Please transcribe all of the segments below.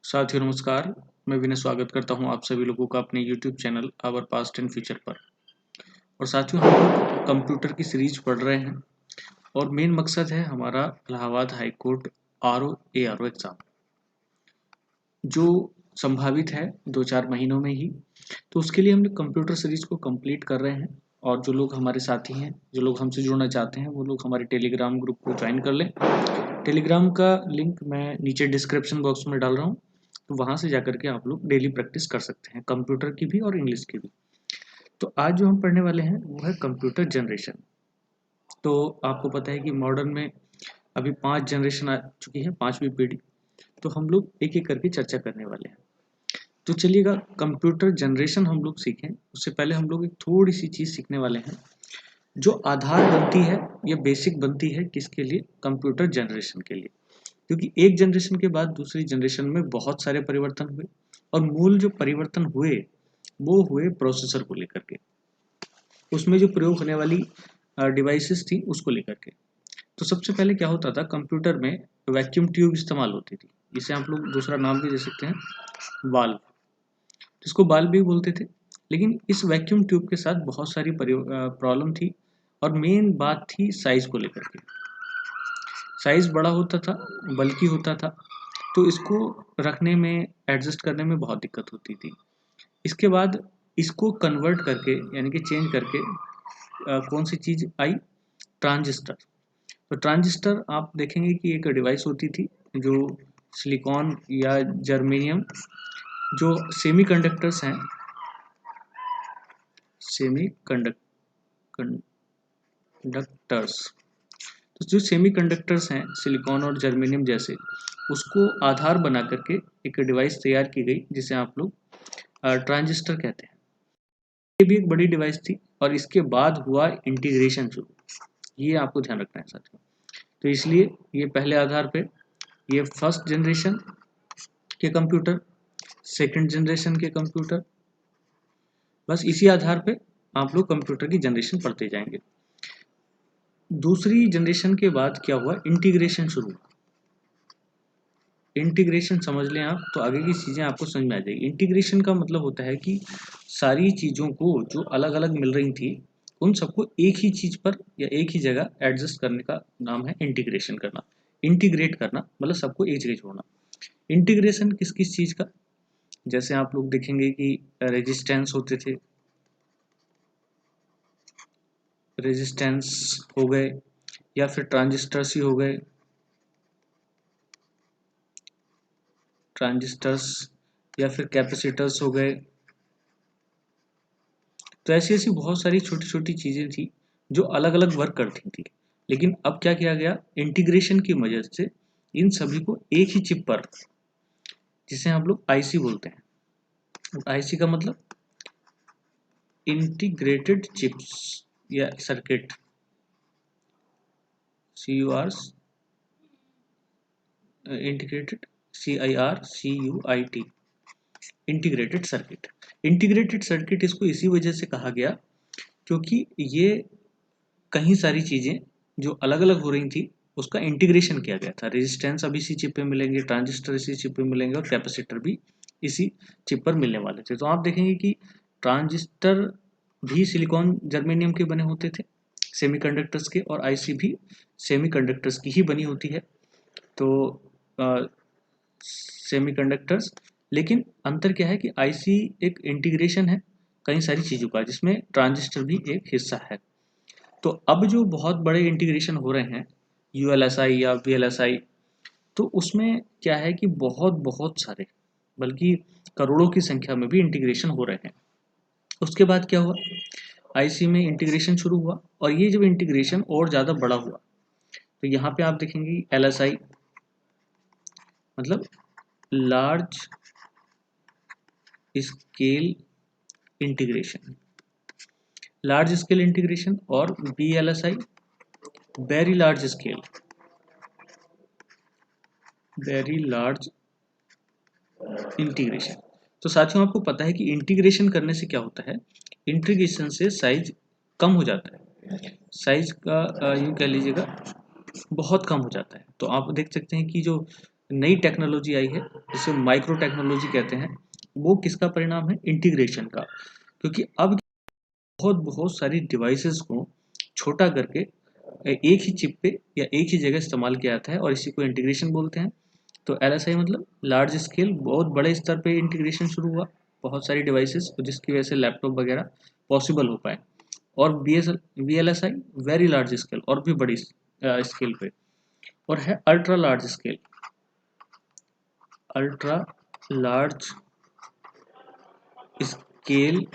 साथियों नमस्कार, मैं विनय स्वागत करता हूं आप सभी लोगों का अपने YouTube channel our past and future पर। और साथियों हम लोग कंप्यूटर की सीरीज पढ़ रहे हैं और मेन मकसद है हमारा Allahabad high court RO ARO exam जो संभावित है 2-4 महीनों में ही। तो उसके लिए हम लोग कंप्यूटर सीरीज को कंप्लीट कर रहे हैं और जो लोग हमारे साथी हैं, जो लोग हमसे जुड़ना चाहते हैं वो लोग हमारे टेलीग्राम ग्रुप को ज्वाइन कर लें। टेलीग्राम का लिंक मैं नीचे डिस्क्रिप्शन बॉक्स में डाल रहा हूँ, तो वहाँ से जाकर के आप लोग डेली प्रैक्टिस कर सकते हैं कंप्यूटर की भी और इंग्लिश की भी। तो आज जो हम पढ़ने वाले हैं वो है कंप्यूटर जनरेशन। तो आपको पता है कि मॉडर्न में अभी 5 जनरेशन आ चुकी है, 5वीं पीढ़ी। तो हम लोग एक एक करके चर्चा करने वाले हैं। तो चलिएगा, कंप्यूटर जनरेशन हम लोग सीखें उससे पहले हम लोग एक थोड़ी सी चीज़ सीखने वाले हैं जो आधार बनती है या बेसिक बनती है किसके लिए, कंप्यूटर जनरेशन के लिए। क्योंकि एक जनरेशन के बाद दूसरी जनरेशन में बहुत सारे परिवर्तन हुए और मूल जो परिवर्तन हुए वो हुए प्रोसेसर को लेकर के, उसमें जो प्रयोग होने वाली डिवाइसेस थी उसको लेकर के। तो सबसे पहले क्या होता था, कंप्यूटर में वैक्यूम ट्यूब इस्तेमाल होती थी, जिसे आप लोग दूसरा नाम भी दे सकते हैं वाल्व, जिसको बाल्ब भी बोलते थे। लेकिन इस वैक्यूम ट्यूब के साथ बहुत सारी प्रॉब्लम थी और मेन बात थी साइज को लेकर के। साइज बड़ा होता था, बल्कि होता था, तो इसको रखने में, एडजस्ट करने में बहुत दिक्कत होती थी। इसके बाद इसको कन्वर्ट करके यानी कि चेंज करके कौन सी चीज़ आई, ट्रांजिस्टर। तो ट्रांजिस्टर आप देखेंगे कि एक डिवाइस होती थी जो सिलिकॉन या जर्मेनियम, जो सेमी कंडक्टर्स हैं, सेमी कंडक्टर्स, तो जो सेमी कंडक्टर्स हैं सिलिकॉन और जर्मेनियम जैसे, उसको आधार बना करके एक डिवाइस तैयार की गई जिसे आप लोग ट्रांजिस्टर कहते हैं। ये भी एक बड़ी डिवाइस थी और इसके बाद हुआ इंटीग्रेशन शुरू। ये आपको ध्यान रखना है साथियों। तो इसलिए ये पहले आधार पे, ये फर्स्ट जनरेशन के कंप्यूटर, सेकंड जनरेशन के कंप्यूटर, बस इसी आधार पे आप लोग कंप्यूटर की जनरेशन पढ़ते जाएंगे। दूसरी जनरेशन के बाद क्या हुआ, इंटीग्रेशन शुरू हुआ। इंटीग्रेशन समझ लें आप तो आगे की चीज़ें आपको समझ में आ जाएगी। इंटीग्रेशन का मतलब होता है कि सारी चीज़ों को जो अलग अलग मिल रही थी उन सबको एक ही चीज़ पर या एक ही जगह एडजस्ट करने का नाम है इंटीग्रेशन करना। इंटीग्रेट करना मतलब सबको एक जगह छोड़ना। इंटीग्रेशन किस किस चीज़ का, जैसे आप लोग देखेंगे कि रेजिस्टेंस होते थे, रेजिस्टेंस हो गए, या फिर ट्रांजिस्टर्स ही हो गए, ट्रांजिस्टर्स, या फिर कैपेसिटर्स हो गए। तो ऐसी ऐसी बहुत सारी छोटी छोटी चीज़ें थी जो अलग अलग वर्क करती थी। लेकिन अब क्या किया गया, इंटीग्रेशन की वजह से इन सभी को एक ही चिप पर, जिसे हम लोग आईसी बोलते हैं, आईसी का मतलब इंटीग्रेटेड चिप्स या circuit, CUR, integrated, CIRCUIT, integrated circuit. Integrated circuit इसको इसी वजह से कहा गया क्योंकि ये कहीं सारी चीज़ें जो अलग अलग हो रही थी उसका इंटीग्रेशन किया गया था। रेजिस्टेंस अब इसी चिप पे मिलेंगे, ट्रांजिस्टर इसी चिप पे मिलेंगे और कैपेसिटर भी इसी चिप पर मिलने वाले थे। तो आप देखेंगे कि ट्रांजिस्टर भी सिलिकॉन जर्मेनियम के बने होते थे सेमीकंडक्टर्स के, और आईसी भी सेमीकंडक्टर्स की ही बनी होती है। तो सेमीकंडक्टर्स, लेकिन अंतर क्या है कि आईसी एक इंटीग्रेशन है कई सारी चीज़ों का, जिसमें ट्रांजिस्टर भी एक हिस्सा है। तो अब जो बहुत बड़े इंटीग्रेशन हो रहे हैं, ULSI या VLSI, तो उसमें क्या है कि बहुत बहुत सारे, बल्कि करोड़ों की संख्या में भी इंटीग्रेशन हो रहे हैं। उसके बाद क्या हुआ, आईसी में इंटीग्रेशन शुरू हुआ और ये जब इंटीग्रेशन और ज़्यादा बड़ा हुआ तो यहाँ पे आप देखेंगे LSI मतलब large scale integration, large scale integration, और VLSI very large scale, very large integration. तो साथियों आपको पता है कि इंटीग्रेशन करने से क्या होता है, इंटीग्रेशन से साइज कम हो जाता है, साइज का यूँ कह लीजिएगा बहुत कम हो जाता है। तो आप देख सकते हैं कि जो नई टेक्नोलॉजी आई है जिसे माइक्रो टेक्नोलॉजी कहते हैं, वो किसका परिणाम है? इंटीग्रेशन का। क्योंकि अब बहुत बहुत सारी डिवाइसेस को छोटा करके एक ही चिप पे या एक ही जगह इस्तेमाल किया जाता है और इसी को इंटीग्रेशन बोलते हैं। तो LSI मतलब लार्ज स्केल, बहुत बड़े स्तर पे इंटीग्रेशन शुरू हुआ, बहुत सारी डिवाइसेस, जिसकी वजह से लैपटॉप वगैरह पॉसिबल हो पाए। और VLSI वेरी लार्ज स्केल, और भी बड़ी स्केल पे। और है ultra large scale, ultra large scale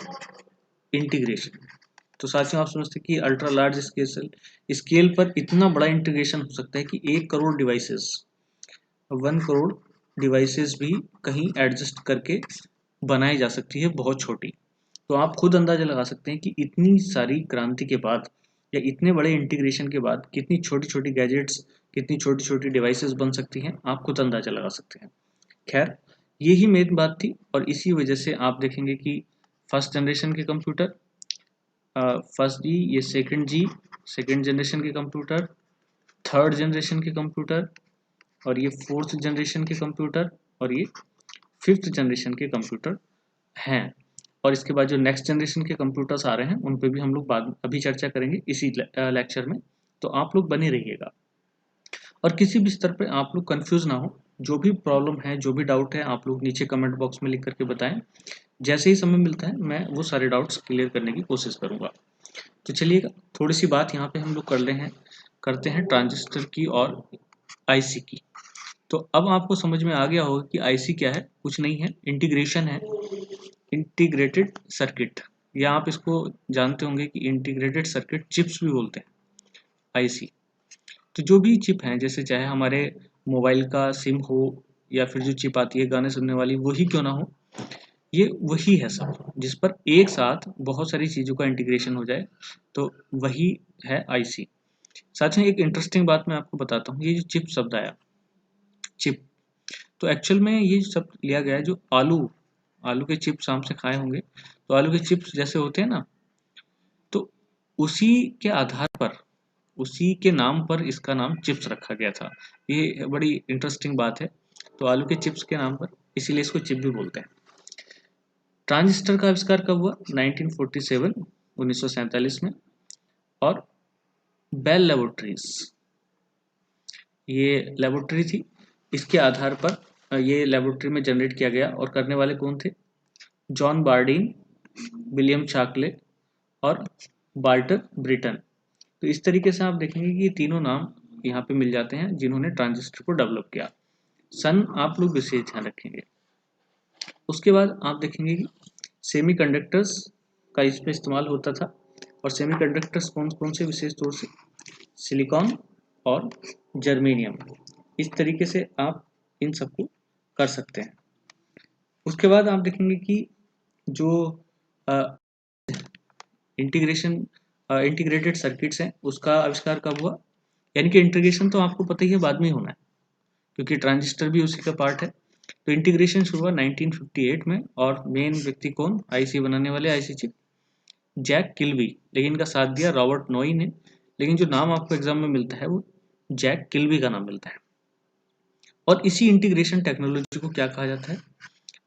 integration. तो साथियों आप समझते हैं कि अल्ट्रा लार्ज स्केल पर इतना बड़ा इंटीग्रेशन हो सकता है कि 1 करोड़ डिवाइसेस, 1 करोड़ डिवाइसेस भी कहीं एडजस्ट करके बनाई जा सकती है, बहुत छोटी। तो आप खुद अंदाजा लगा सकते हैं कि इतनी सारी क्रांति के बाद या इतने बड़े इंटीग्रेशन के बाद कितनी छोटी छोटी गैजेट्स, कितनी छोटी छोटी डिवाइसेस बन सकती हैं, आप खुद अंदाजा लगा सकते हैं। खैर, यही मेन बात थी, और इसी वजह से आप देखेंगे कि फर्स्ट जनरेशन के कंप्यूटर, फर्स्ट जी, ये सेकंड जनरेशन के कंप्यूटर, थर्ड जनरेशन के कंप्यूटर, और ये फोर्थ जनरेशन के कंप्यूटर, और ये फिफ्थ जनरेशन के कंप्यूटर हैं। और इसके बाद जो नेक्स्ट जनरेशन के कंप्यूटर्स आ रहे हैं उन पे भी हम लोग बाद अभी चर्चा करेंगे इसी लेक्चर में। तो आप लोग बने रहिएगा, और किसी भी स्तर पे आप लोग कंफ्यूज ना हो। जो भी प्रॉब्लम है, जो भी डाउट है, आप लोग नीचे कमेंट बॉक्स में लिख करके बताएं। जैसे ही समय मिलता है मैं वो सारे डाउट्स क्लियर करने की कोशिश करूंगा। तो चलिए, थोड़ी सी बात यहाँ पे हम लोग करते हैं ट्रांजिस्टर की और आईसी की। तो अब आपको समझ में आ गया होगा कि आईसी क्या है। कुछ नहीं है, इंटीग्रेशन है, इंटीग्रेटेड सर्किट, या आप इसको जानते होंगे कि इंटीग्रेटेड सर्किट चिप्स भी बोलते हैं, आईसी। तो जो भी चिप हैं, जैसे चाहे हमारे मोबाइल का सिम हो, या फिर जो चिप आती है गाने सुनने वाली, वही क्यों ना हो, ये वही है सब, जिस पर एक साथ बहुत सारी चीज़ों का इंटीग्रेशन हो जाए, तो वही है आईसी। साथ में एक इंटरेस्टिंग बात मैं आपको बताता हूँ। ये जो चिप शब्द आया, चिप, तो एक्चुअल में ये सब लिया गया है जो आलू आलू के चिप्स आम से खाए होंगे। तो आलू के चिप्स जैसे होते हैं ना, तो उसी के आधार पर, उसी के नाम पर इसका नाम चिप्स रखा गया था। ये बड़ी इंटरेस्टिंग बात है। तो आलू के चिप्स के नाम पर, इसीलिए इसको चिप भी बोलते हैं। ट्रांजिस्टर का आविष्कार कब हुआ? 1947, 1947 में। और बेल लेबोरेटरीज, ये लेबोरेटरी थी, इसके आधार पर ये लेबोरेटरी में जनरेट किया गया। और करने वाले कौन थे? जॉन बार्डीन, विलियम चाकले, और बाल्टर ब्रिटन। तो इस तरीके से आप देखेंगे कि ये तीनों नाम यहाँ पे मिल जाते हैं जिन्होंने ट्रांजिस्टर को डेवलप किया। सन आप लोग विशेष ध्यान रखेंगे। उसके बाद आप देखेंगे कि सेमीकंडक्टर्स का इसमें इस्तेमाल होता था। और सेमीकंडक्टर्स कौन कौन से? विशेष तौर से सिलिकॉन और जर्मेनियम। इस तरीके से आप इन सबको कर सकते हैं। उसके बाद आप देखेंगे कि जो इंटीग्रेटेड सर्किट्स हैं, उसका आविष्कार कब हुआ? यानी कि इंटीग्रेशन तो आपको पता ही है बाद में ही होना है, क्योंकि ट्रांजिस्टर भी उसी का पार्ट है। तो इंटीग्रेशन शुरू हुआ 1958 में। और मेन व्यक्ति कौन? आईसी बनाने वाले, आईसी चिप, जैक किल्बी। लेकिन इनका साथ दिया रॉबर्ट नोई ने। लेकिन जो नाम आपको एग्जाम में मिलता है वो जैक किल्बी का नाम मिलता है। और इसी इंटीग्रेशन टेक्नोलॉजी को क्या कहा जाता है?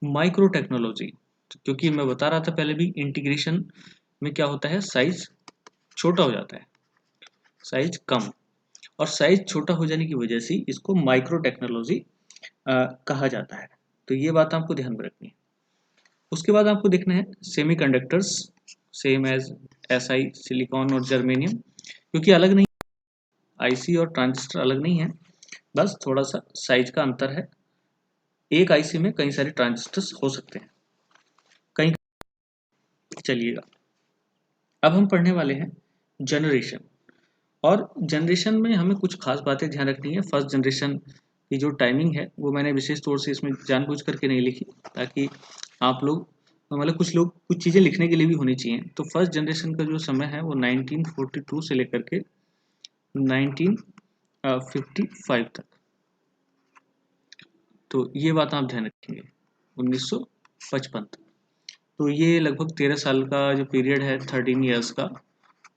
Micro technology. क्योंकि मैं बता रहा था पहले भी, इंटीग्रेशन में क्या होता है, साइज छोटा हो जाता है, साइज कम। और साइज छोटा हो जाने की वजह से इसको माइक्रो टेक्नोलॉजी कहा जाता है। तो ये बात आपको ध्यान में रखनी है। उसके बाद आपको देखना है semiconductors, same as SI, silicon और जर्मेनियम, क्योंकि अलग नहीं, आईसी और ट्रांजिस्टर अलग नहीं है, बस थोड़ा सा साइज का अंतर है। एक आईसी में कई सारे ट्रांजिस्टर्स हो सकते हैं, कई। चलिएगा, अब हम पढ़ने वाले हैं जनरेशन। और जनरेशन में हमें कुछ खास बातें ध्यान रखनी है। फर्स्ट जनरेशन की जो टाइमिंग है वो मैंने विशेष तौर से इसमें जानबूझ करके नहीं लिखी, ताकि आप लोग, मतलब कुछ लोग कुछ चीज़ें लिखने के लिए भी होनी चाहिए। तो फर्स्ट जनरेशन का जो समय है वो 1942 से लेकर के 1955 तक। तो ये बात आप ध्यान रखेंगे, 1955 तक। तो ये लगभग 13 साल का जो पीरियड है, 13 ईयर्स का,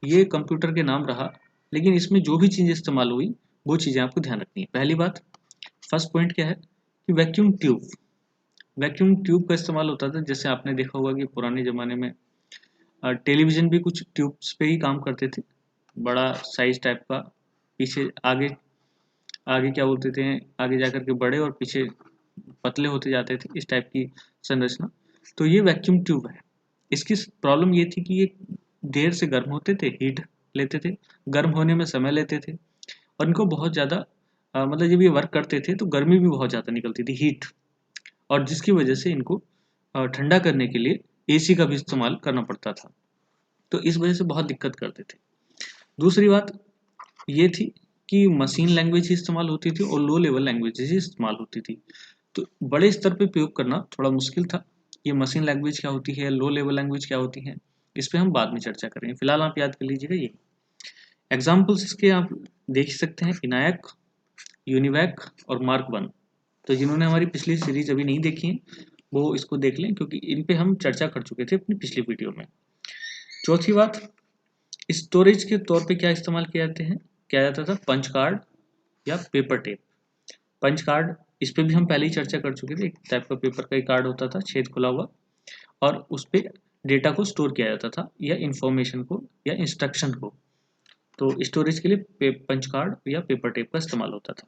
ये कंप्यूटर के नाम रहा। लेकिन इसमें जो भी चीज़ें इस्तेमाल हुई वो चीज़ें आपको ध्यान रखनी है। पहली बात, फर्स्ट पॉइंट क्या है कि वैक्यूम ट्यूब का इस्तेमाल होता था। जैसे आपने देखा होगा कि पुराने ज़माने में टेलीविज़न भी कुछ ट्यूब्स पे ही काम करते थे, बड़ा साइज टाइप का, पीछे आगे आगे क्या बोलते थे, आगे जाकर के बड़े और पीछे पतले होते जाते थे, इस टाइप की संरचना। तो ये वैक्यूम ट्यूब है। इसकी प्रॉब्लम ये थी कि ये देर से गर्म होते थे, हीट लेते थे, गर्म होने में समय लेते थे, और इनको बहुत ज़्यादा मतलब जब ये वर्क करते थे तो गर्मी भी बहुत ज़्यादा निकलती थी, हीट, और जिसकी वजह से इनको ठंडा करने के लिए एसी का भी इस्तेमाल करना पड़ता था। तो इस वजह से बहुत दिक्कत करते थे। दूसरी बात ये थी कि मशीन लैंग्वेज ही इस्तेमाल होती थी और लो लेवल लैंग्वेजेज ही इस्तेमाल होती थी। तो बड़े स्तर पे प्रयोग करना थोड़ा मुश्किल था। ये मशीन लैंग्वेज क्या होती है, लो लेवल लैंग्वेज क्या होती है, इस पे हम बाद में चर्चा करेंगे। फिलहाल आप याद कर लीजिएगा ये एग्जाम्पल्स इसके आप देख सकते हैं, इनायक, यूनिवैक और मार्क 1। तो जिन्होंने हमारी पिछली सीरीज अभी नहीं देखी है वो इसको देख लें, क्योंकि इन पे हम चर्चा कर चुके थे अपनी पिछली वीडियो में। चौथी बात, स्टोरेज के तौर पे क्या इस्तेमाल किया जाता था, पंच कार्ड या पेपर टेप। पंच कार्ड, इस पे भी हम पहले ही चर्चा कर चुके थे। एक टाइप का पेपर का ही कार्ड होता था, छेद खुला हुआ, और उस पे डेटा को स्टोर किया जाता था, या इंफॉर्मेशन को या इंस्ट्रक्शन को। तो स्टोरेज के लिए पंच कार्ड या पेपर टेप का इस्तेमाल होता था।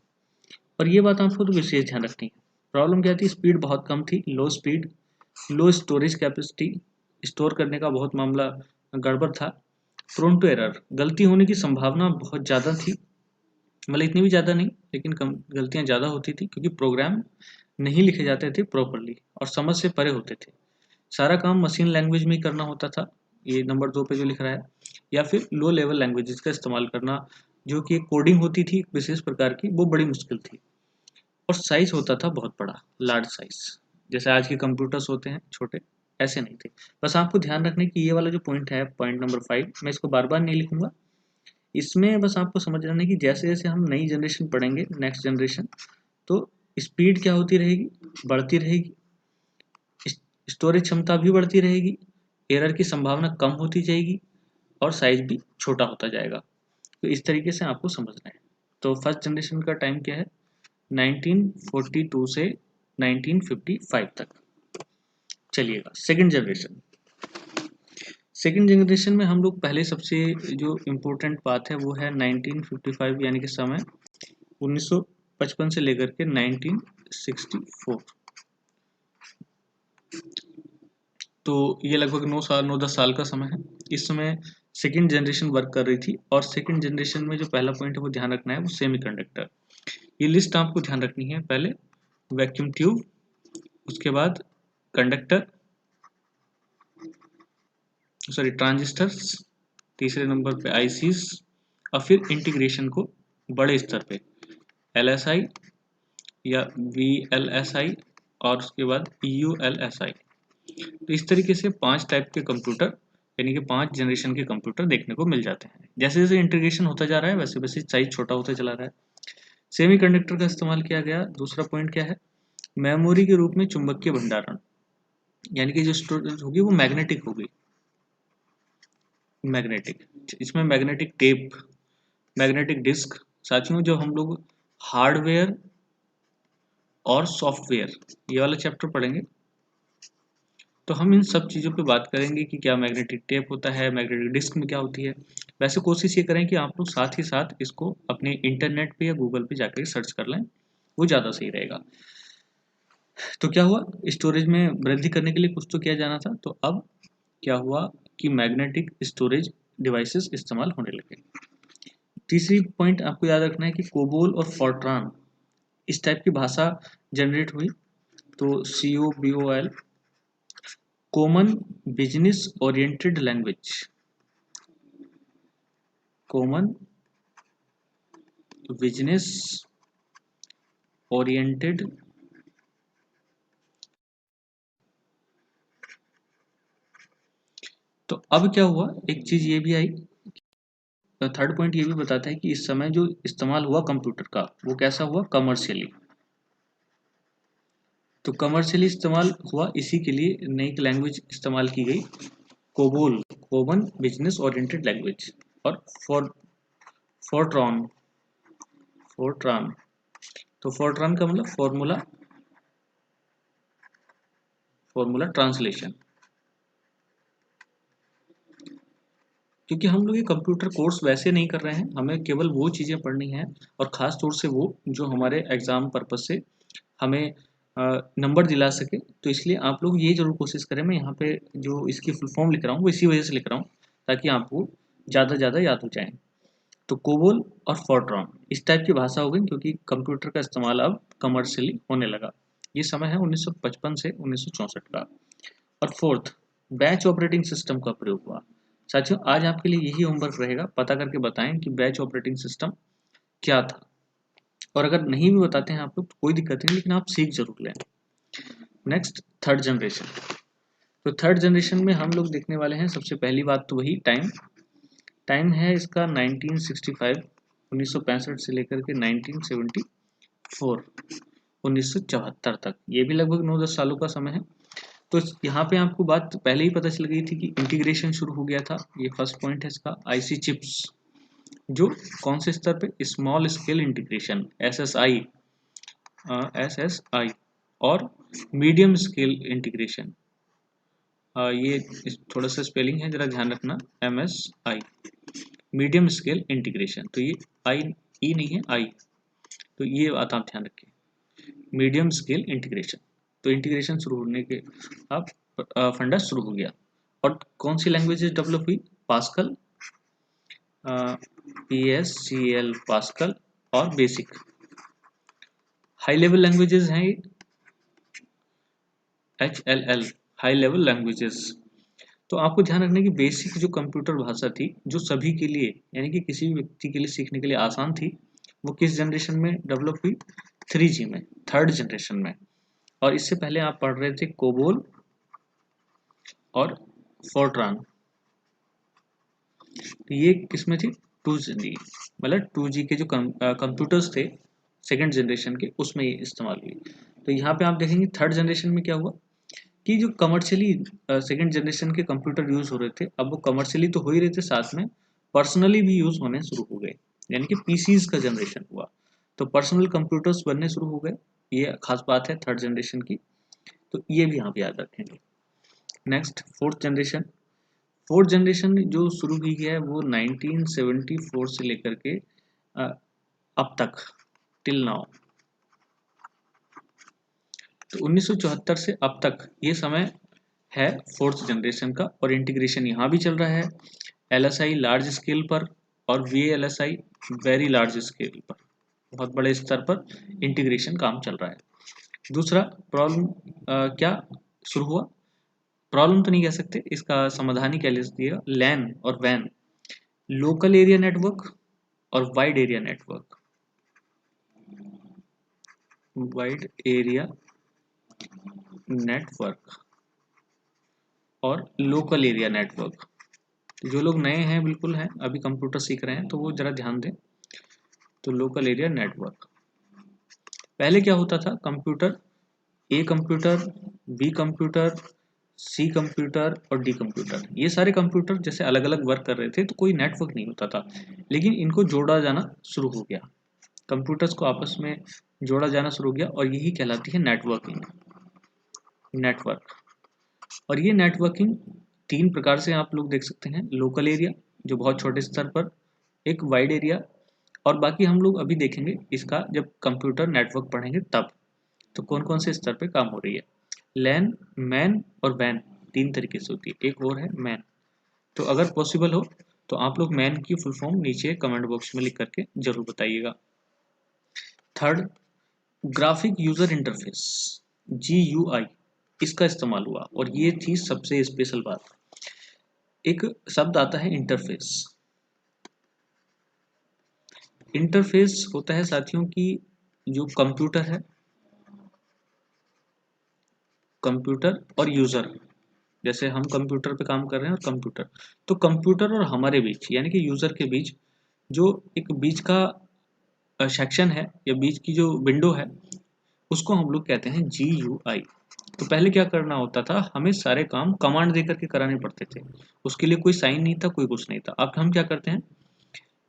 और ये बात आपको तो विशेष ध्यान रखनी है। प्रॉब्लम क्या थी, स्पीड बहुत कम थी, लो स्पीड, लो स्टोरेज कैपेसिटी, स्टोर करने का बहुत मामला गड़बड़ था। प्रोन टू एरर, गलती होने की संभावना बहुत ज़्यादा थी, मतलब इतनी भी ज़्यादा नहीं, लेकिन कम गलतियाँ ज़्यादा होती थी, क्योंकि प्रोग्राम नहीं लिखे जाते थे प्रॉपरली और समझ से परे होते थे। सारा काम मशीन लैंग्वेज में ही करना होता था, ये नंबर 2 पे जो लिख रहा है, या फिर लो लेवल लैंग्वेजेस का इस्तेमाल करना, जो कि कोडिंग होती थी एक विशेष प्रकार की, वो बड़ी मुश्किल थी। और साइज होता था बहुत बड़ा, लार्ज साइज, जैसे आज के कंप्यूटर्स होते हैं छोटे, ऐसे नहीं थे। बस आपको ध्यान रखने की ये वाला जो पॉइंट है, पॉइंट नंबर 5, मैं इसको बार बार नहीं लिखूंगा। इसमें बस आपको समझ रखना है कि जैसे जैसे हम नई जनरेशन पढ़ेंगे, नेक्स्ट जनरेशन, तो स्पीड क्या होती रहेगी, बढ़ती रहेगी, स्टोरेज क्षमता भी बढ़ती रहेगी, एरर की संभावना कम होती जाएगी, और साइज भी छोटा होता जाएगा। तो इस तरीके से आपको समझना है। तो फर्स्ट जनरेशन का टाइम क्या है, 1942 से 1955 तक। चलिएगा सेकंड जनरेशन में हम लोग पहले सबसे जो इम्पोर्टेंट बात है वो है 1955, यानी कि समय 1955 से लेकर के 1964। तो ये लगभग 9-10 साल का समय है। इस समय सेकंड जनरेशन वर्क कर रही थी, और सेकंड जनरेशन में जो पहला पॉइंट है वो ध्यान रखना है, वो सेमीकंडक्टर। ये लिस्ट आपको ध्यान रखनी है। पहले वैक्यूम ट्यूब, उसके बाद कंडक्टर, सॉरी ट्रांजिस्टर्स, तीसरे नंबर पे आईसीस, और फिर इंटीग्रेशन को बड़े स्तर पे एलएसआई या वीएलएसआई, और उसके बाद यूएलएसआई। तो इस तरीके से 5 टाइप के कंप्यूटर, यानी कि 5 जनरेशन के कंप्यूटर देखने को मिल जाते हैं। जैसे जैसे इंटीग्रेशन होता जा रहा है वैसे वैसे साइज छोटा होता चला रहा है। सेमीकंडक्टर का इस्तेमाल किया गया। दूसरा पॉइंट क्या है, मेमोरी के रूप में चुंबकीय भंडारण, यानी कि जो स्टोरेज होगी वो मैग्नेटिक होगी, मैग्नेटिक, इसमें मैग्नेटिक टेप, मैग्नेटिक डिस्क। साथियों, जो हम लोग हार्डवेयर और सॉफ्टवेयर ये वाला चैप्टर पढ़ेंगे, तो हम इन सब चीज़ों पे बात करेंगे कि क्या मैग्नेटिक टेप होता है, मैग्नेटिक डिस्क में क्या होती है। वैसे कोशिश ये करें कि आप लोग साथ ही साथ इसको अपने इंटरनेट पे या गूगल पे जाकर सर्च कर लें, वो ज़्यादा सही रहेगा। तो क्या हुआ, स्टोरेज में वृद्धि करने के लिए कुछ तो किया जाना था, तो अब क्या हुआ कि मैग्नेटिक स्टोरेज डिवाइसेस इस्तेमाल होने लगे। तीसरी पॉइंट आपको याद रखना है कि कोबोल और फोर्ट्रान, इस टाइप की भाषा जनरेट हुई। तो COBOL, common business oriented language, common business oriented, तो अब क्या हुआ, एक चीज ये भी आई, थर्ड पॉइंट ये भी बताता है कि इस समय जो इस्तेमाल हुआ कंप्यूटर का वो कैसा हुआ, कमर्शियली। तो कमर्शियली इस्तेमाल हुआ, इसी के लिए नई लैंग्वेज इस्तेमाल की गई, COBOL, common business oriented language, और फोर्ट्रॉन, फोर्ट्रान, तो फोर्ट्रान का मतलब फॉर्मूला ट्रांसलेशन। क्योंकि हम लोग ये कंप्यूटर कोर्स वैसे नहीं कर रहे हैं, हमें केवल वो चीज़ें पढ़नी है और ख़ास तौर से वो जो हमारे एग्ज़ाम पर्पस से हमें नंबर दिला सके। तो इसलिए आप लोग ये ज़रूर कोशिश करें, मैं यहाँ पे जो इसकी फुल फॉर्म लिख रहा हूँ वो इसी वजह से लिख रहा हूँ ताकि आपको ज़्यादा याद हो जाए। तो कोबोल और फोर्ट्रॉन इस टाइप की भाषा हो गई, क्योंकि कंप्यूटर का इस्तेमाल अब कमर्शियली होने लगा। ये समय है 1955 से 1964 का। और फोर्थ, बैच ऑपरेटिंग सिस्टम का प्रयोग हुआ। साथियों, आज आपके लिए यही होमवर्क रहेगा, पता करके बताएं कि बैच ऑपरेटिंग सिस्टम क्या था। और अगर नहीं भी बताते हैं आप लोग तो कोई दिक्कत नहीं, लेकिन आप सीख जरूर लें। Next, third generation. तो थर्ड जनरेशन में हम लोग देखने वाले हैं सबसे पहली बात तो वही टाइम है इसका 1965 1965 से लेकर के 1974 1974 तक, ये भी लगभग 9-10 सालों का समय है। तो यहाँ पे आपको बात पहले ही पता चल गई थी कि इंटीग्रेशन शुरू हो गया था। ये फर्स्ट पॉइंट है इसका, आईसी चिप्स, जो कौन से स्तर पे, स्मॉल स्केल इंटीग्रेशन एसएसआई और मीडियम स्केल इंटीग्रेशन, ये थोड़ा सा स्पेलिंग है जरा ध्यान रखना, MSI, मीडियम स्केल इंटीग्रेशन। तो ये आई ई नहीं है, आई, तो ये बात आप ध्यान रखिए, मीडियम स्केल इंटीग्रेशन। तो इंटीग्रेशन शुरू होने के अब फंडा शुरू हो गया। और कौन सी लैंग्वेजेस डेवलप हुई, पास्कल, PSCL पास्कल और बेसिक। हाई लेवल लैंग्वेजेस हैं ये, HLL हाई लेवल लैंग्वेजेस। तो आपको ध्यान रखना कि बेसिक जो कंप्यूटर भाषा थी, जो सभी के लिए यानी कि किसी भी व्यक्ति के लिए सीखने के लिए आसान थी, वो किस जनरेशन में डेवलप हुई, 3G में, थर्ड जनरेशन में। और इससे पहले आप पढ़ रहे थे कोबोल और फोर्ट्रान, तो ये किसमें थी, 2G, मतलब 2G के जो कंप्यूटर्स थे सेकेंड जनरेशन के, उसमें ये इस्तेमाल हुई। तो यहाँ पे आप देखेंगे थर्ड जनरेशन में क्या हुआ कि जो कमर्शियली सेकेंड जनरेशन के कंप्यूटर यूज हो रहे थे, अब वो कमर्शियली तो हो ही रहे थे, साथ में पर्सनली भी यूज होने शुरू हो गए, यानी कि पीसीज का जनरेशन हुआ। तो पर्सनल कंप्यूटर्स बनने शुरू हो गए, ये खास बात है थर्ड जनरेशन की, तो ये भी आप याद रखेंगे। नेक्स्ट, फोर्थ जनरेशन जो शुरू की गया है वो 1974 से लेकर के अब तक, टिल नाउ। तो 1974 से अब तक ये समय है फोर्थ जनरेशन का, और इंटीग्रेशन यहाँ भी चल रहा है, LSI लार्ज स्केल पर और VLSI वेरी लार्ज स्केल पर, बहुत बड़े स्तर पर इंटीग्रेशन काम चल रहा है। दूसरा प्रॉब्लम क्या शुरू हुआ, प्रॉब्लम तो नहीं कह सकते, इसका समाधान ही कह लेते हैं, लैन और वैन, लोकल एरिया नेटवर्क और wide area network, wide area network और लोकल एरिया नेटवर्क। जो लोग नए हैं, बिल्कुल हैं, अभी कंप्यूटर सीख रहे हैं, तो वो जरा ध्यान दें। तो लोकल एरिया नेटवर्क, पहले क्या होता था, A computer, B computer, C computer और डी कंप्यूटर, ये सारे कंप्यूटर जैसे अलग अलग वर्क कर रहे थे, तो कोई नेटवर्क नहीं होता था, लेकिन इनको जोड़ा जाना शुरू हो गया, कंप्यूटर्स को आपस में जोड़ा जाना शुरू हो गया, और यही कहलाती है नेटवर्क। और ये नेटवर्किंग तीन प्रकार से आप लोग देख सकते हैं, लोकल एरिया जो बहुत छोटे स्तर पर, एक वाइड एरिया, और बाकी हम लोग अभी देखेंगे इसका जब कंप्यूटर नेटवर्क पढ़ेंगे तब। तो कौन कौन से स्तर पे काम हो रही है, लैन, मैन और वैन, तीन तरीके से होती है, एक और है मैन। तो अगर पॉसिबल हो तो आप लोग मैन की फुल फॉर्म नीचे कमेंट बॉक्स में लिख करके जरूर बताइएगा। Third, graphic user interface, GUI, इसका इस्तेमाल हुआ, और ये थी सबसे स्पेशल बात। एक शब्द आता है इंटरफेस। इंटरफेस होता है साथियों की जो कंप्यूटर है, कंप्यूटर और यूजर, जैसे हम कंप्यूटर पे काम कर रहे हैं और कंप्यूटर, तो कंप्यूटर और हमारे बीच यानी कि यूजर के बीच जो एक बीच का सेक्शन है या बीच की जो विंडो है, उसको हम लोग कहते हैं GUI। तो पहले क्या करना होता था, हमें सारे काम कमांड दे करके कराने पड़ते थे, उसके लिए कोई साइन नहीं था, कोई कुछ नहीं था। अब हम क्या करते हैं,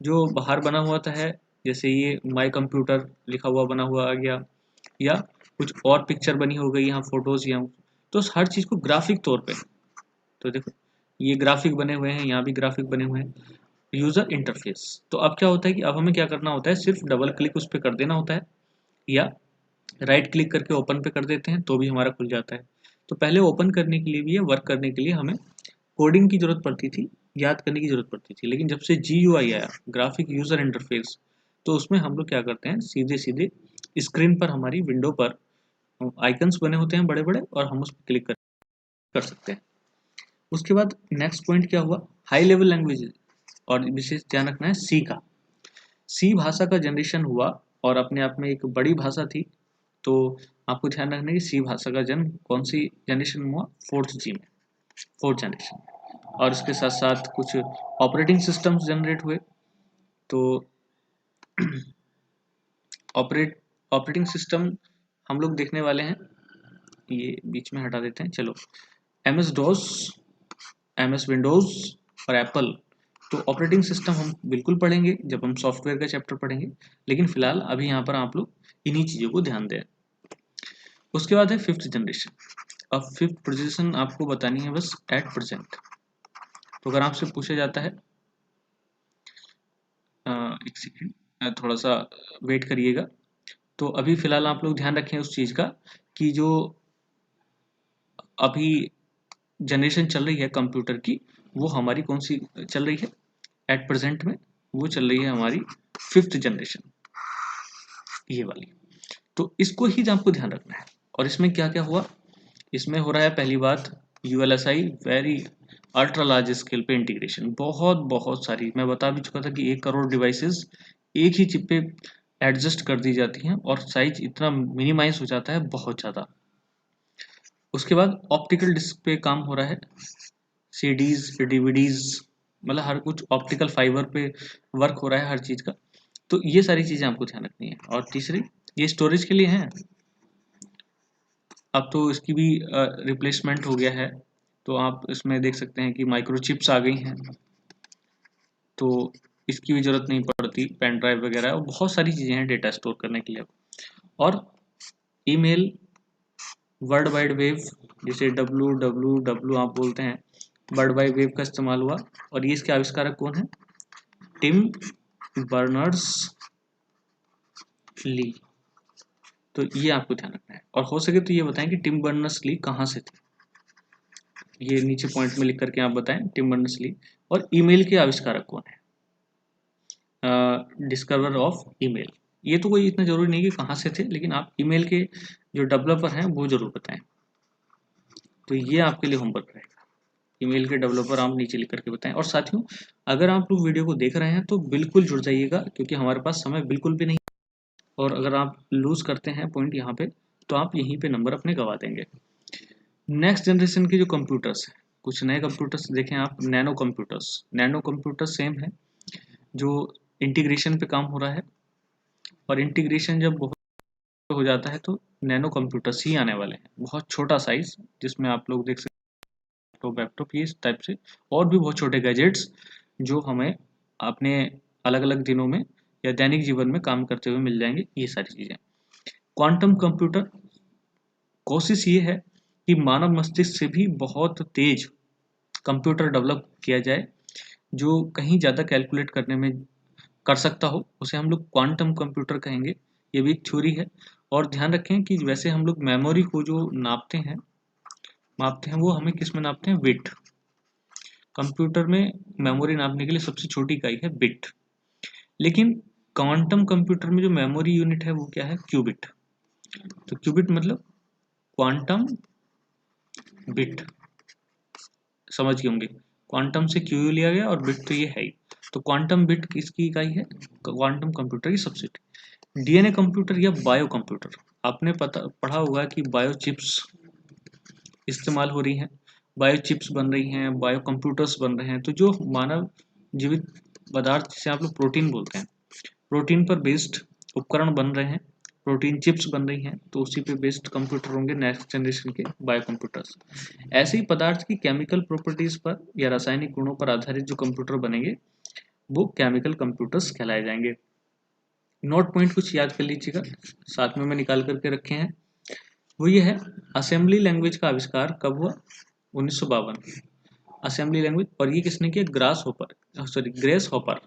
जो बाहर बना हुआ था है जैसे ये माय कंप्यूटर लिखा हुआ बना हुआ आ गया, या कुछ और पिक्चर बनी हो गई यहाँ फोटोज या, तो हर चीज़ को ग्राफिक तौर पे, तो देखो ये ग्राफिक बने हुए हैं, यहाँ भी ग्राफिक बने हुए हैं। यूजर इंटरफेस, तो अब क्या होता है कि अब हमें क्या करना होता है, सिर्फ डबल क्लिक उस पर कर देना होता है, या राइट क्लिक करके ओपन पे कर देते हैं तो भी हमारा खुल जाता है। तो पहले ओपन करने के लिए भी, या वर्क करने के लिए हमें कोडिंग की जरूरत पड़ती थी, याद करने की जरूरत पड़ती थी, लेकिन जब से GUI आया, ग्राफिक यूजर इंटरफेस, तो उसमें हम लोग क्या करते हैं, सीधे सीधे स्क्रीन पर, हमारी विंडो पर आइकन्स बने होते हैं बड़े बड़े, और हम उस पर क्लिक कर सकते हैं। उसके बाद नेक्स्ट पॉइंट क्या हुआ, हाई लेवल लैंग्वेज, और विशेष ध्यान रखना है सी का। सी भाषा का जनरेशन हुआ, और अपने आप में एक बड़ी भाषा थी, तो आपको ध्यान रखना है कि सी भाषा का जन्म कौन सी जनरेशन में हुआ, 4th जी में, 4th जनरेशन में। और इसके साथ साथ कुछ ऑपरेटिंग सिस्टम्स जनरेट हुए, तो ऑपरेटिंग सिस्टम हम लोग देखने वाले हैं, ये बीच में हटा देते हैं, चलो MS DOS, MS विंडोज और एप्पल, तो ऑपरेटिंग सिस्टम हम बिल्कुल पढ़ेंगे जब हम सॉफ्टवेयर का चैप्टर पढ़ेंगे, लेकिन फिलहाल अभी यहाँ पर आप लोग इन्हीं चीज़ों को ध्यान दें। उसके बाद है 5th जनरेशन। अब 5th जनरेशन आपको बतानी है बस एट प्रेजेंट। तो अगर आपसे पूछा जाता है, एक सेकेंड थोड़ा सा वेट करिएगा, तो अभी फिलहाल आप लोग ध्यान रखें उस चीज़ का कि जो अभी जनरेशन चल रही है कंप्यूटर की, वो हमारी कौन सी चल रही है एट प्रेजेंट में, वो चल रही है हमारी 5th जनरेशन, ये वाली। तो इसको ही आपको ध्यान रखना है। और इसमें क्या क्या हुआ, इसमें हो रहा है पहली बात ULSI, very ultra large scale पे इंटीग्रेशन, बहुत बहुत सारी, मैं बता भी चुका था कि 1 करोड़ डिवाइसेस एक ही चिप पे एडजस्ट कर दी जाती हैं, और साइज इतना मिनिमाइज हो जाता है बहुत ज़्यादा। उसके बाद ऑप्टिकल डिस्क पे काम हो रहा है, CDs, DVDs, मतलब हर कुछ ऑप्टिकल फाइबर पे वर्क हो रहा है हर चीज़ का। तो ये सारी चीज़ें आपको ध्यान रखनी है। और तीसरी, ये स्टोरेज के लिए है, अब तो इसकी भी रिप्लेसमेंट हो गया है, तो आप इसमें देख सकते हैं कि माइक्रोचिप्स आ गई हैं, तो इसकी भी ज़रूरत नहीं पड़ती, पेन ड्राइव वगैरह, और बहुत सारी चीज़ें हैं डेटा स्टोर करने के लिए। और ईमेल, वर्ल्ड वाइड वेव, जिसे WWW आप बोलते हैं, वर्ल्ड वाइड वेव का इस्तेमाल हुआ, और ये इसके आविष्कारक कौन है, टिम बर्नर्स ली। तो ये आपको ध्यान रखना है, और हो सके तो ये बताएं कि टिम बर्नर्स ली कहाँ से थे, ये नीचे पॉइंट में लिख करके आप बताएं टिम बर्नर्स ली। और ईमेल के आविष्कारक कौन है, डिस्कवर ऑफ ईमेल। ये तो कोई इतना जरूरी नहीं कि कहाँ से थे, लेकिन आप ईमेल के जो डेवलपर हैं वो जरूर बताएं, तो ये आपके लिए होमवर्क रहेगा। ईमेल के डेवलपर आप नीचे लिख करके बताएं। और साथियों, अगर आप लोग वीडियो को देख रहे हैं तो बिल्कुल जुड़ जाइएगा, क्योंकि हमारे पास समय बिल्कुल भी नहीं, और अगर आप लूज करते हैं पॉइंट यहाँ पे, तो आप यहीं पे नंबर अपने गवा देंगे। नेक्स्ट जनरेशन के जो कंप्यूटर्स हैं, कुछ नए कंप्यूटर्स देखें आप, नैनो कंप्यूटर सेम है, जो इंटीग्रेशन पे काम हो रहा है, और इंटीग्रेशन जब बहुत हो जाता है तो नैनो कंप्यूटर्स ही आने वाले हैं, बहुत छोटा साइज, जिसमें आप लोग देख सकते हैं लैपटॉप ये इस टाइप से, और भी बहुत छोटे गैजेट्स जो हमें अपने अलग अलग दिनों में या दैनिक जीवन में काम करते हुए मिल जाएंगे, ये सारी चीज़ें। क्वांटम कंप्यूटर, कोशिश ये है कि मानव मस्तिष्क से भी बहुत तेज कंप्यूटर डेवलप किया जाए, जो कहीं ज़्यादा कैलकुलेट करने में कर सकता हो, उसे हम लोग क्वांटम कंप्यूटर कहेंगे। ये भी एक थ्योरी है। और ध्यान रखें कि वैसे हम लोग मेमोरी को जो मापते हैं, वो हमें किस में नापते हैं, बिट। कंप्यूटर में मेमोरी नापने के लिए सबसे छोटी इकाई है बिट, लेकिन क्वांटम कंप्यूटर में जो मेमोरी यूनिट है वो क्या है, क्यूबिट। तो क्यूबिट मतलब क्वांटम बिट, समझ गए होंगे, क्वांटम से क्यू लिया गया और बिट तो ये है ही। तो क्वांटम बिट किसकी इकाई है, क्वांटम कंप्यूटर की सबसेट। DNA कंप्यूटर या बायो कंप्यूटर, आपने पढ़ा होगा कि बायो चिप्स इस्तेमाल हो रही हैं, बायो चिप्स बन रही हैं, बायो कंप्यूटर्स बन रहे हैं। तो जो मानव जीवित पदार्थ, जिसे आप लोग प्रोटीन बोलते हैं, प्रोटीन पर बेस्ड उपकरण बन रहे हैं, प्रोटीन चिप्स बन रही हैं, तो उसी पे बेस्ड कंप्यूटर होंगे नेक्स्ट जनरेशन के बायो कंप्यूटर्स। ऐसे ही पदार्थ की केमिकल प्रॉपर्टीज पर या रासायनिक गुणों पर आधारित जो कंप्यूटर बनेंगे, वो केमिकल कंप्यूटर्स कहलाए जाएंगे। नोट पॉइंट कुछ याद कर लीजिएगा, साथ में मैं निकाल करके रखे हैं। वो ये है, असेंबली लैंग्वेज का आविष्कार कब हुआ? 1952। असेंबली लैंग्वेज, और ये किसने किया? Grace hopper.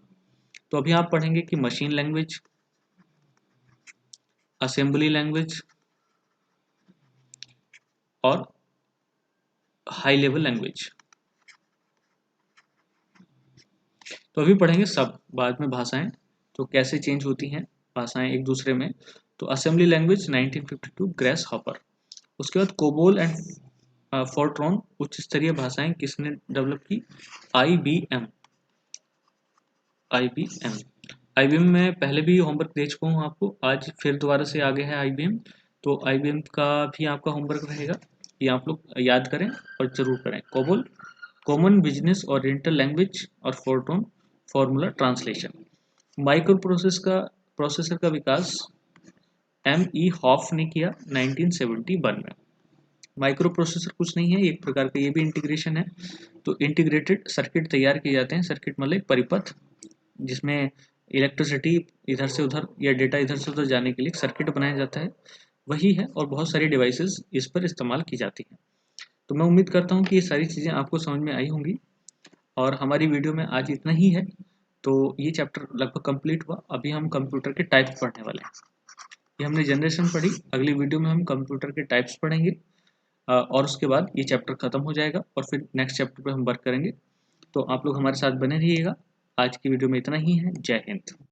तो अभी आप पढ़ेंगे कि मशीन लैंग्वेज, असेंबली लैंग्वेज और हाई लेवल लैंग्वेज। तो अभी पढ़ेंगे सब, बाद में भाषाएं तो कैसे चेंज होती हैं भाषाएं एक दूसरे में। तो असेंबली लैंग्वेज 1952 ग्रेस हॉपर। उसके बाद कोबोल एंड फोर्ट्रॉन उच्च स्तरीय भाषाएं किसने डेवलप की? IBM। IBM में पहले भी होमवर्क दे चुका हूँ आपको, आज फिर दोबारा से आगे है IBM। तो IBM का भी आपका होमवर्क रहेगा, ये आप लोग याद करें और जरूर करें। COBOL common business oriental language और FORTRAN formula translation. Microprocessor का विकास ME हॉफ ने किया 1971 में। माइक्रो प्रोसेसर कुछ नहीं है, एक प्रकार का ये भी इंटीग्रेशन है। तो इंटीग्रेटेड सर्किट तैयार किए जाते हैं, सर्किट मतलब एक परिपथ जिसमें इलेक्ट्रिसिटी इधर से उधर या डेटा इधर से उधर जाने के लिए सर्किट बनाया जाता है, वही है। और बहुत सारी डिवाइसेस इस पर इस्तेमाल की जाती हैं। तो मैं उम्मीद करता हूँ कि ये सारी चीज़ें आपको समझ में आई होंगी, और हमारी वीडियो में आज इतना ही है। तो ये चैप्टर लगभग कंप्लीट हुआ। अभी हम कंप्यूटर के टाइप्स पढ़ने वाले हैं। ये हमने जनरेशन पढ़ी, अगली वीडियो में हम कंप्यूटर के टाइप्स पढ़ेंगे, और उसके बाद ये चैप्टर खत्म हो जाएगा और फिर नेक्स्ट चैप्टर पे हम वर्क करेंगे। तो आप लोग हमारे साथ बने रहिएगा। आज की वीडियो में इतना ही है। जय हिंद।